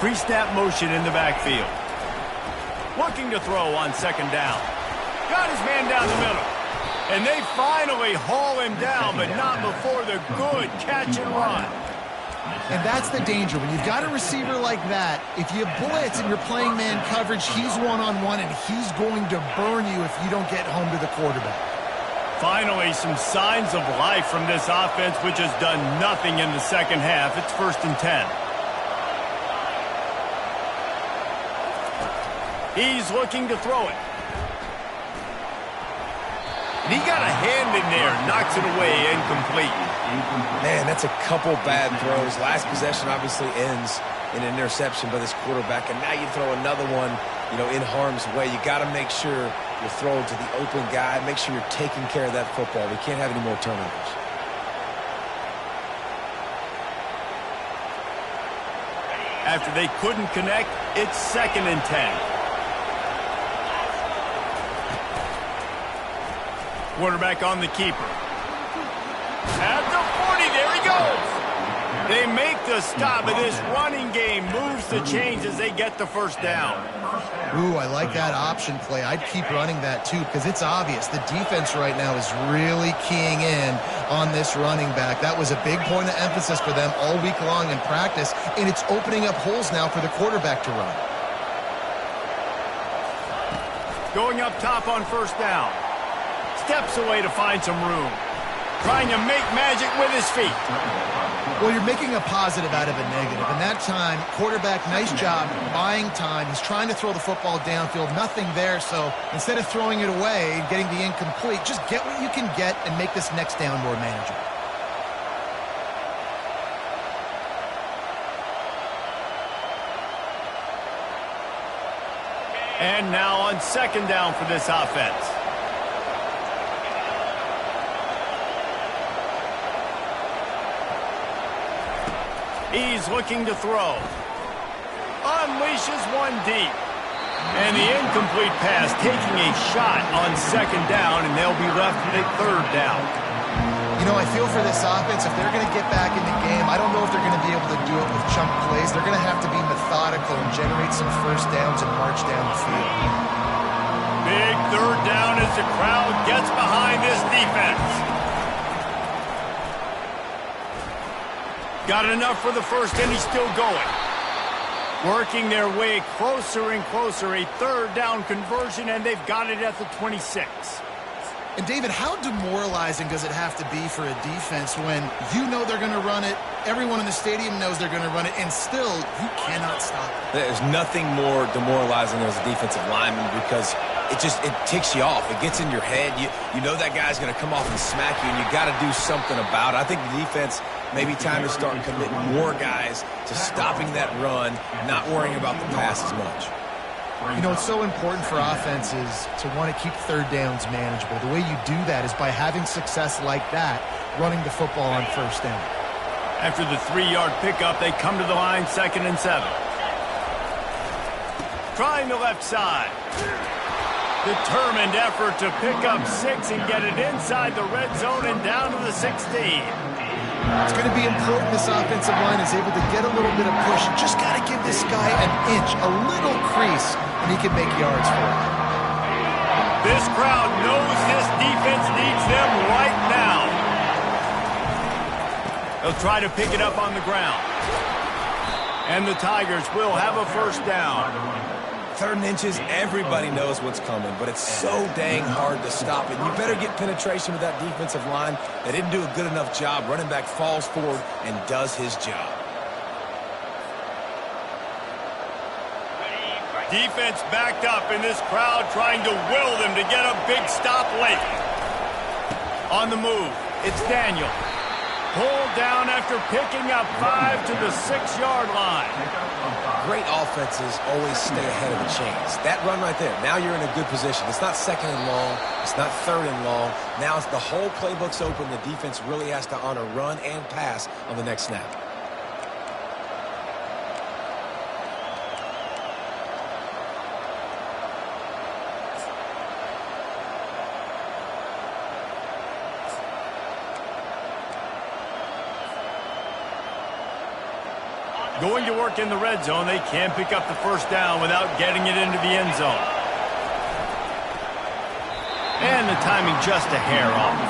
Pre-snap motion in the backfield. Looking to throw on 2nd down. Got his man down the middle. And they finally haul him down, but not before the good catch and run. And that's the danger. When you've got a receiver like that, if you blitz and you're playing man coverage, he's one-on-one, and he's going to burn you if you don't get home to the quarterback. Finally, some signs of life from this offense, which has done nothing in the second half. It's 1st and 10. He's looking to throw it. And he got a hand in there, knocks it away, incomplete. Man, that's a couple bad throws. Last possession obviously ends in an interception by this quarterback, and now you throw another one, in harm's way. You got to make sure you're throwing to the open guy. Make sure you're taking care of that football. We can't have any more turnovers. After they couldn't connect, it's 2nd and 10. Quarterback on the keeper. At the 40, there he goes. They make the stop, and this running game moves the chains as they get the first down. Ooh, I like that option play. I'd keep running that too because it's obvious the defense right now is really keying in on this running back. That was a big point of emphasis for them all week long in practice, and it's opening up holes now for the quarterback to run. Going up top on first down. Steps away to find some room. Trying to make magic with his feet. Well, you're making a positive out of a negative. And that time, quarterback, nice job buying time. He's trying to throw the football downfield. Nothing there. So instead of throwing it away and getting the incomplete, just get what you can get and make this next down more manageable. And now on 2nd down for this offense. He's looking to throw. Unleashes one deep. And the incomplete pass taking a shot on 2nd down, and they'll be left with a 3rd down. You know, I feel for this offense, if they're going to get back in the game, I don't know if they're going to be able to do it with chunk plays. They're going to have to be methodical and generate some first downs and march down the field. Big 3rd down as the crowd gets behind this defense. Got enough for the first, and he's still going. Working their way closer and closer. A 3rd down conversion, and they've got it at the 26. And, David, how demoralizing does it have to be for a defense when you know they're going to run it, everyone in the stadium knows they're going to run it, and still you cannot stop it? There's nothing more demoralizing as a defensive lineman because it ticks you off. It gets in your head. You know that guy's going to come off and smack you, and you got to do something about it. I think the defense, maybe time to start committing more guys to stopping that run, not worrying about the pass as much. You know, it's so important for offenses to want to keep 3rd downs manageable. The way you do that is by having success like that, running the football on 1st down. After the 3-yard pickup, they come to the line 2nd and 7. Trying the left side. Determined effort to pick up 6 and get it inside the red zone and down to the 16. It's going to be important this offensive line is able to get a little bit of push. You just got to give this guy an inch, a little crease, and he can make yards for it. This crowd knows this defense needs them right now. They'll try to pick it up on the ground. And the Tigers will have a 1st down. 3rd and inches, everybody knows what's coming, but it's so dang hard to stop it. You better get penetration with that defensive line. They didn't do a good enough job. Running back falls forward and does his job. Defense backed up in this crowd trying to will them to get a big stop late. On the move, it's Daniel. Pulled down after picking up 5 to the 6-yard line. Great offenses always stay ahead of the chains. That run right there, now you're in a good position. It's not 2nd and long. It's not 3rd and long. Now it's the whole playbook's open. The defense really has to honor run and pass on the next snap. Going to work in the red zone. They can't pick up the 1st down without getting it into the end zone. And the timing just a hair off.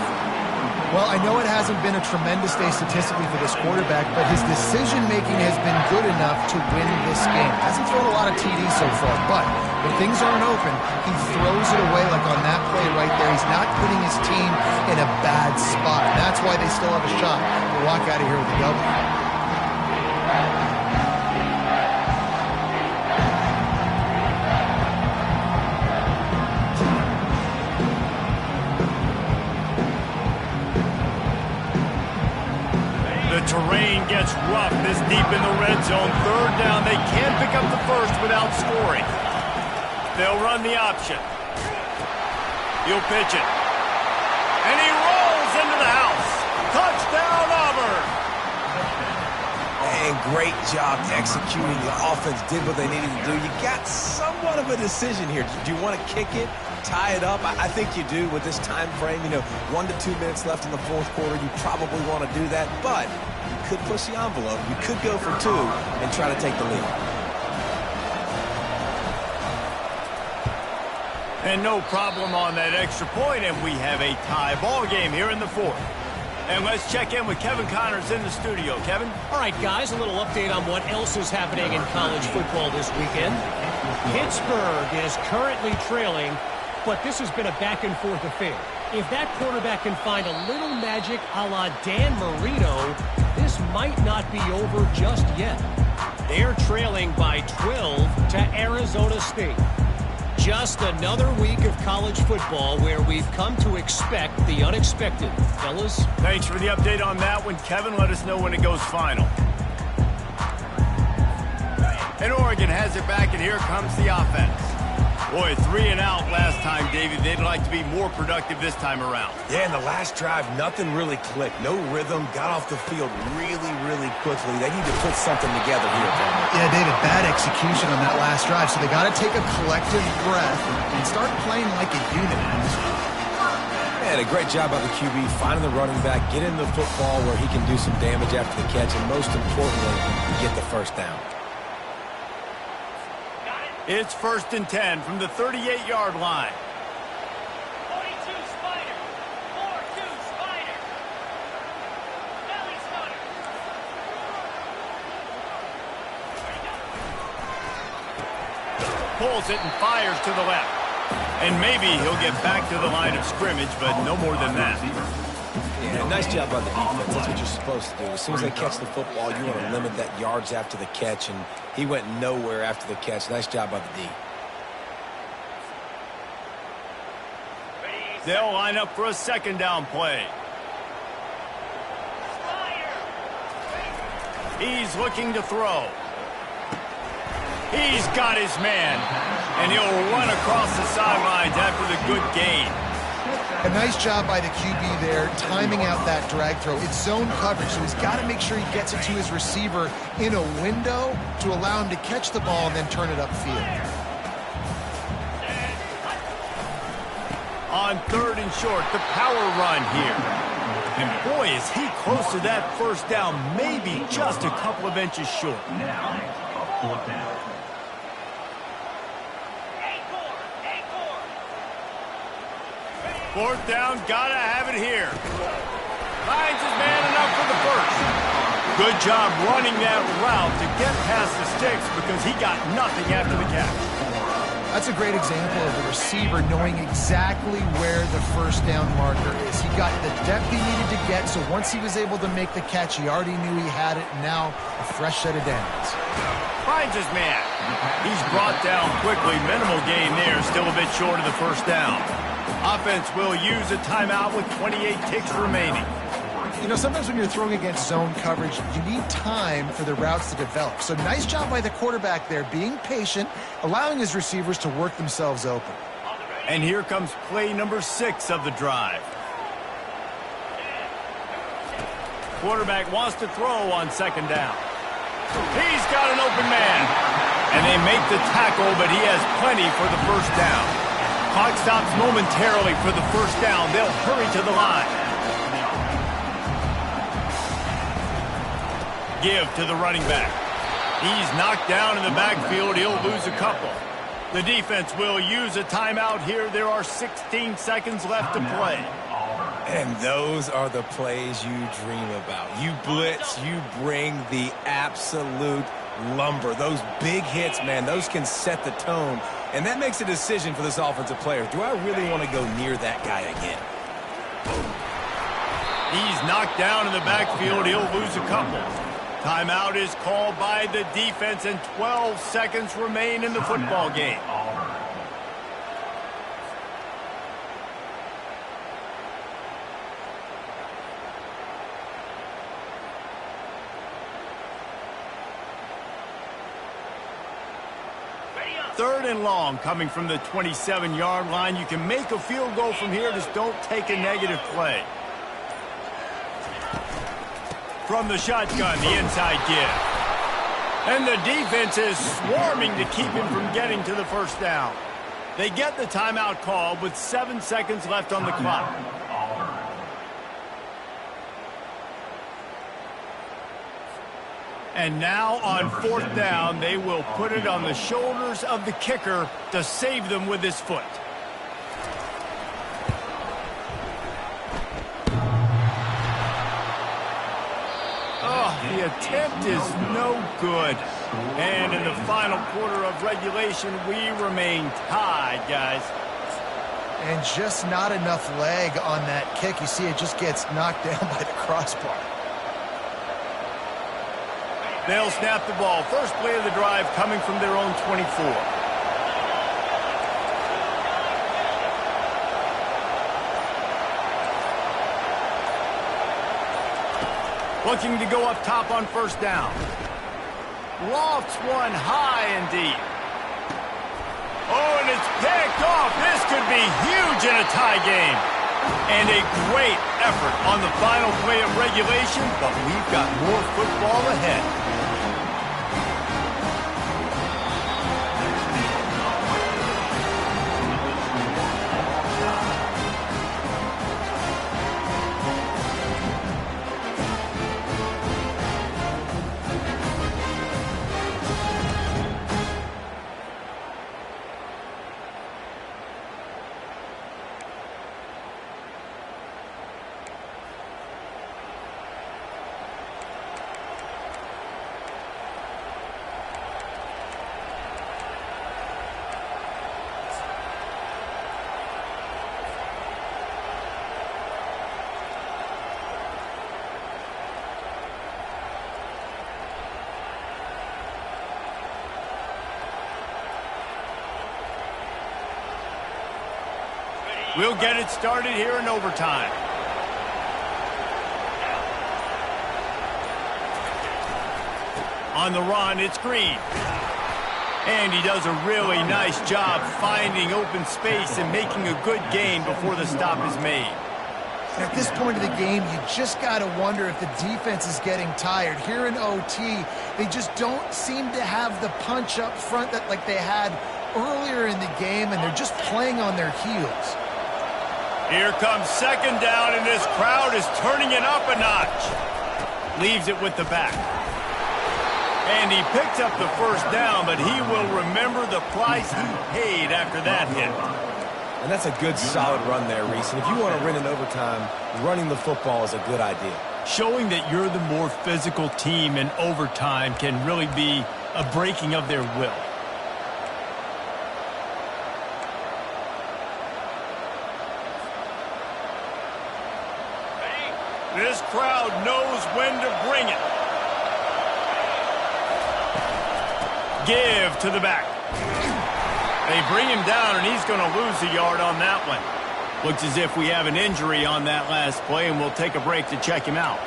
Well, I know it hasn't been a tremendous day statistically for this quarterback, but his decision-making has been good enough to win this game. Hasn't thrown a lot of TDs so far, but when things aren't open, he throws it away like on that play right there. He's not putting his team in a bad spot. That's why they still have a shot to walk out of here with a W. Terrain gets rough this deep in the red zone. 3rd down. They can't pick up the 1st without scoring. They'll run the option. He'll pitch it. And he rolls into the house. Touchdown, Auburn. And great job executing. The offense did what they needed to do. You got somewhat of a decision here. Do you want to kick it, tie it up? I think you do with this time frame. 1 to 2 minutes left in the fourth quarter. You probably want to do that, but you could push the envelope. You could go for 2 and try to take the lead. And no problem on that extra point, and we have a tie ball game here in the fourth. And let's check in with Kevin Connors in the studio. Kevin? All right, guys, a little update on what else is happening in college football this weekend. Pittsburgh is currently trailing, but this has been a back-and-forth affair. If that quarterback can find a little magic a la Dan Marino, this might not be over just yet. They're trailing by 12 to Arizona State. Just another week of college football where we've come to expect the unexpected. Fellas? Thanks for the update on that one, Kevin. Let us know when it goes final. And Oregon has it back, and here comes the offense. Boy, 3 and out last time, David. They'd like to be more productive this time around. Yeah, in the last drive, nothing really clicked. No rhythm, got off the field really, really quickly. They need to put something together here, Bowman. Yeah, David, bad execution on that last drive, so they got to take a collective breath and start playing like a unit. And a great job by the QB, finding the running back, get in the football where he can do some damage after the catch, and most importantly, get the first down. It's 1st and 10 from the 38-yard line. 42 Spider. 4-2 Spider. Belly Stunner. Pulls it and fires to the left. And maybe he'll get back to the line of scrimmage, but no more than that. Yeah, nice job by the defense. That's what you're supposed to do. As soon as they catch the football, you want to limit that yards after the catch, and he went nowhere after the catch. Nice job by the D. They'll line up for a 2nd down play. He's looking to throw. He's got his man, and he'll run across the sidelines after the good gain. A nice job by the QB there, timing out that drag throw. It's zone coverage, so he's got to make sure he gets it to his receiver in a window to allow him to catch the ball and then turn it upfield. On 3rd and short, the power run here. And boy, is he close to that first down, maybe just a couple of inches short. Now, a 4th down. Fourth down, gotta have it here. Finds his man enough for the first. Good job running that route to get past the sticks because he got nothing after the catch. That's a great example of the receiver knowing exactly where the first down marker is. He got the depth he needed to get, so once he was able to make the catch, he already knew he had it, and now a fresh set of downs. Finds his man. He's brought down quickly. Minimal gain there, still a bit short of the first down. Offense will use a timeout with 28 ticks remaining. Sometimes when you're throwing against zone coverage, you need time for the routes to develop. So nice job by the quarterback there, being patient, allowing his receivers to work themselves open. And here comes play number 6 of the drive. Quarterback wants to throw on 2nd down. He's got an open man. And they make the tackle, but he has plenty for the first down. Clock stops momentarily for the first down. They'll hurry to the line. Give to the running back. He's knocked down in the backfield. He'll lose a couple. The defense will use a timeout here. There are 16 seconds left to play. And those are the plays you dream about. You blitz, you bring the absolute lumber. Those big hits, man, those can set the tone. And that makes a decision for this offensive player. Do I really want to go near that guy again? He's knocked down in the backfield. He'll lose a couple. Timeout is called by the defense, and 12 seconds remain in the football game. Third and long coming from the 27-yard line. You can make a field goal from here. Just don't take a negative play. From the shotgun, the inside give. And the defense is swarming to keep him from getting to the first down. They get the timeout called with 7 seconds left on the clock. And now on 4th down, they will put it on the shoulders of the kicker to save them with his foot. The attempt is no good. And in the final quarter of regulation, we remain tied, guys. And just not enough leg on that kick. You see it just gets knocked down by the crossbar. They'll snap the ball. First play of the drive coming from their own 24. Looking to go up top on first down. Lofts one high and deep. Oh, and it's picked off. This could be huge in a tie game. And a great effort on the final play of regulation, but we've got more football ahead. We'll get it started here in overtime. On the run, it's Green. And he does a really nice job finding open space and making a good gain before the stop is made. At this point of the game, you just got to wonder if the defense is getting tired. Here in OT, they just don't seem to have the punch up front that like they had earlier in the game, and they're just playing on their heels. Here comes second down, and this crowd is turning it up a notch. Leaves it with the back. And he picked up the first down, but he will remember the price he paid after that hit. And that's a good, solid run there, Reese. And if you want to win in overtime, running the football is a good idea. Showing that you're the more physical team in overtime can really be a breaking of their will. This crowd knows when to bring it. Give to the back. They bring him down, and he's going to lose a yard on that one. Looks as if we have an injury on that last play, and we'll take a break to check him out.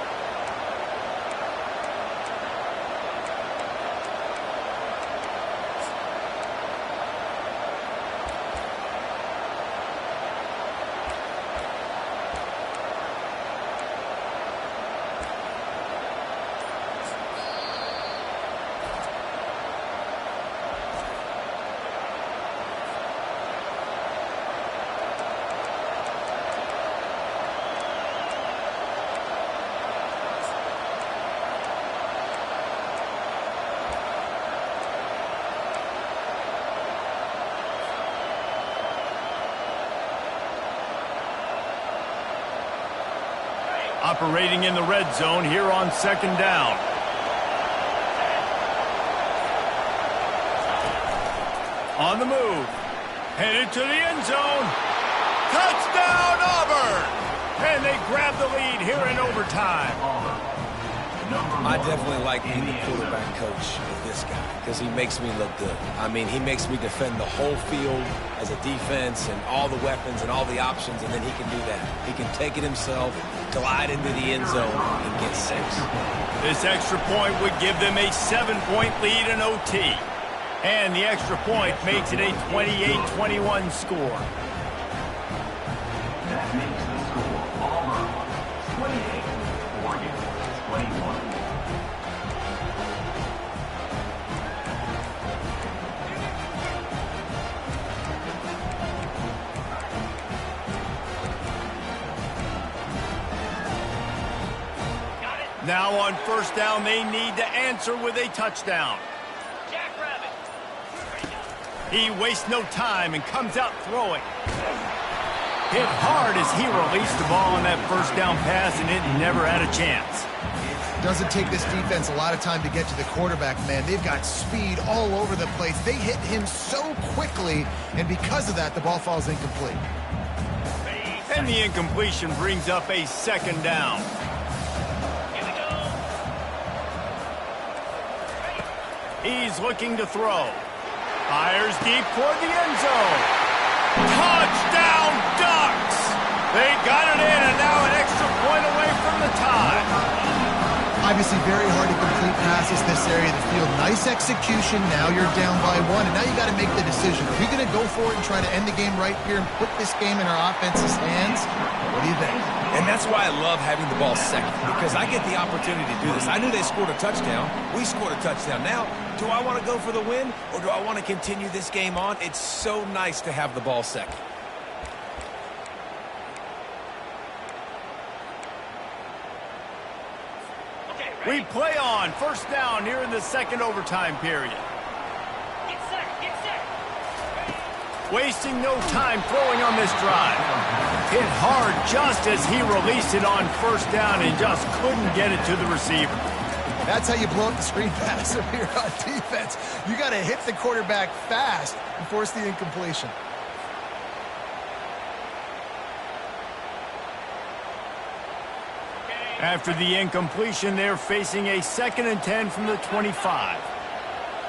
Operating in the red zone here on second down. On the move. Headed to the end zone. Touchdown, Auburn! And they grab the lead here in overtime. I definitely like being the quarterback coach of this guy because he makes me look good. I mean, he makes me defend the whole field as a defense and all the weapons and all the options, and then he can do that. He can take it himself, glide into the end zone, and get 6. This extra point would give them a 7-point lead in OT. And the extra point makes it a 28-21 score. That makes the score Auburn 28, Oregon 21. Now on first down, they need to answer with a touchdown. Jackrabbit. He wastes no time and comes out throwing. Hit hard as he released the ball on that first down pass, and it never had a chance. Doesn't take this defense a lot of time to get to the quarterback, man. They've got speed all over the place. They hit him so quickly, and because of that, the ball falls incomplete. And the incompletion brings up a second down. Here we go. He's looking to throw. Fires deep toward the end zone. Touchdown, Ducks! They got it in, and now an extra point away from the tie. Obviously very hard to complete passes this area of the field. Nice execution. Now you're down by 1, and now you got to make the decision. Are we going to go for it and try to end the game right here and put this game in our offense's hands? What do you think? And that's why I love having the ball second, because I get the opportunity to do this. I knew they scored a touchdown. We scored a touchdown. Now, do I want to go for the win, or do I want to continue this game on? It's so nice to have the ball second. We play on. First down here in the second overtime period. Get set. Get set. Wasting no time throwing on this drive. Hit hard just as he released it on first down and just couldn't get it to the receiver. That's how you blow up the screen pass if you're on defense. You got to hit the quarterback fast and force the incompletion. After the incompletion, they're facing a 2nd and 10 from the 25.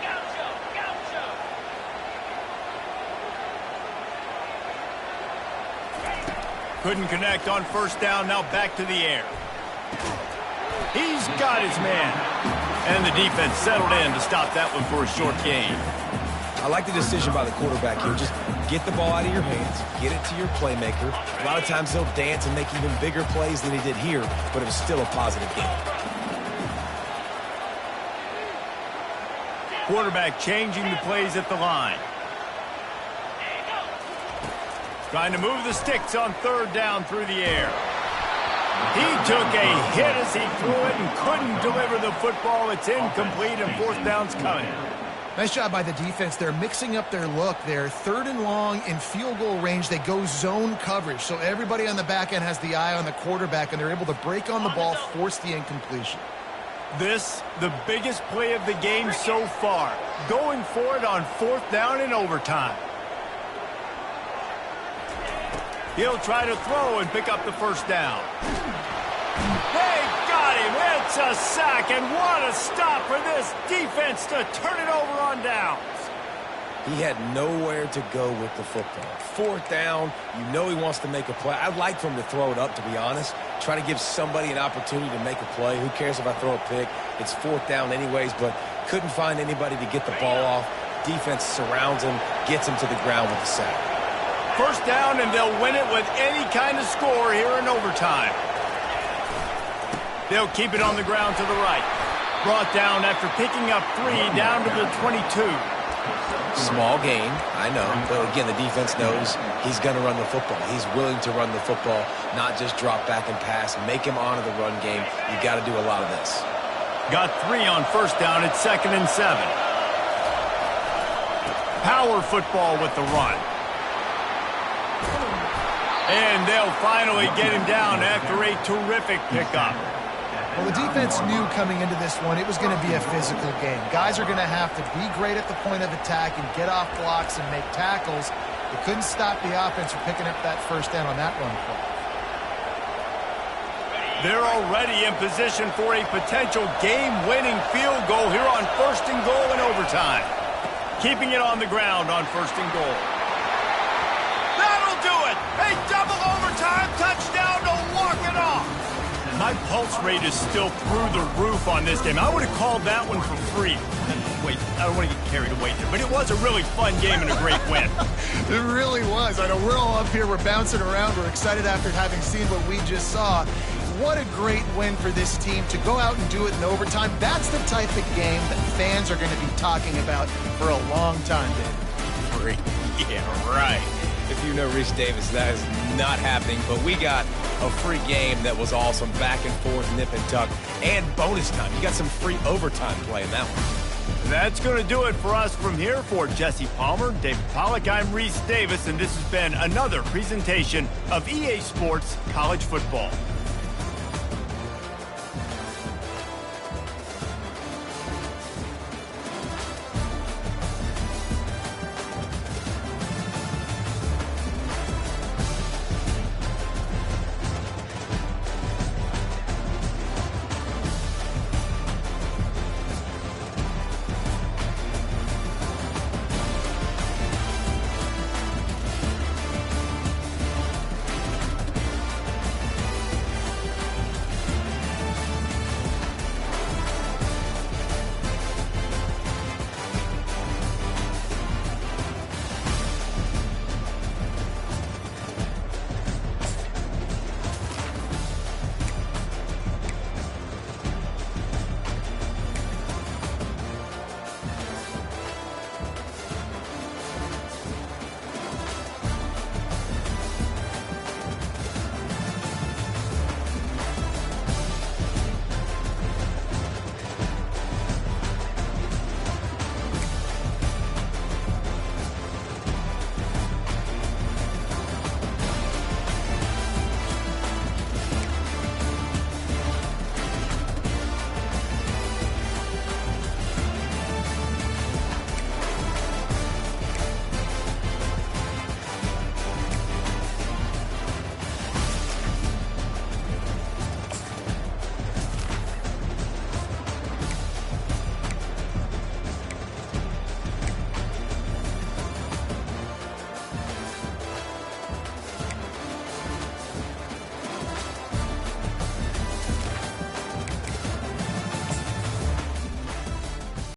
Gaucho. Gaucho. Couldn't connect on first down, now back to the air. He's got his man. And the defense settled in to stop that one for a short gain. I like the decision by the quarterback here. Just get the ball out of your hands, get it to your playmaker. A lot of times he'll dance and make even bigger plays than he did here, but it was still a positive game. Quarterback changing the plays at the line. Trying to move the sticks on third down through the air. He took a hit as he threw it and couldn't deliver the football. It's incomplete, and fourth down's coming. Nice job by the defense. They're mixing up their look. They're 3rd and long in field goal range. They go zone coverage, so everybody on the back end has the eye on the quarterback, and they're able to break on the ball, force the incompletion. This, the biggest play of the game so far. Going for it on fourth down in overtime. He'll try to throw and pick up the first down. They got him. It's a sack, and what a stop for this defense to turn it over on downs. He had nowhere to go with the football. Fourth down, you know he wants to make a play. I'd like for him to throw it up, to be honest. Try to give somebody an opportunity to make a play. Who cares if I throw a pick? It's fourth down anyways, but couldn't find anybody to get the ball off. Defense surrounds him, gets him to the ground with the sack. First down, and they'll win it with any kind of score here in overtime. They'll keep it on the ground to the right. Brought down after picking up 3 down to the 22. Small gain, I know. But again, the defense knows he's going to run the football. He's willing to run the football, not just drop back and pass. Make him honor the run game. You got to do a lot of this. Got 3 on first down at 2nd and 7. Power football with the run. And they'll finally get him down after a terrific pickup. Well, the defense knew coming into this one it was going to be a physical game. Guys are going to have to be great at the point of attack and get off blocks and make tackles. They couldn't stop the offense from picking up that first down on that run play. They're already in position for a potential game-winning field goal here on 1st and goal in overtime. Keeping it on the ground on 1st and goal. That'll do it! A double overtime touchdown to walk it off! My pulse rate is still through the roof on this game. I would have called that one for free. Wait, I don't want to get carried away here, but it was a really fun game and a great win. It really was. I know we're all up here, we're bouncing around, we're excited after having seen what we just saw. What a great win for this team to go out and do it in overtime. That's the type of game that fans are going to be talking about for a long time, David. Yeah, right. If you know Rece Davis, that is not happening, but we got a free game that was awesome, back and forth, nip and tuck, and bonus time. You got some free overtime play in that one. That's going to do it for us from here. For Jesse Palmer, David Pollack, I'm Reese Davis, and this has been another presentation of EA Sports College Football.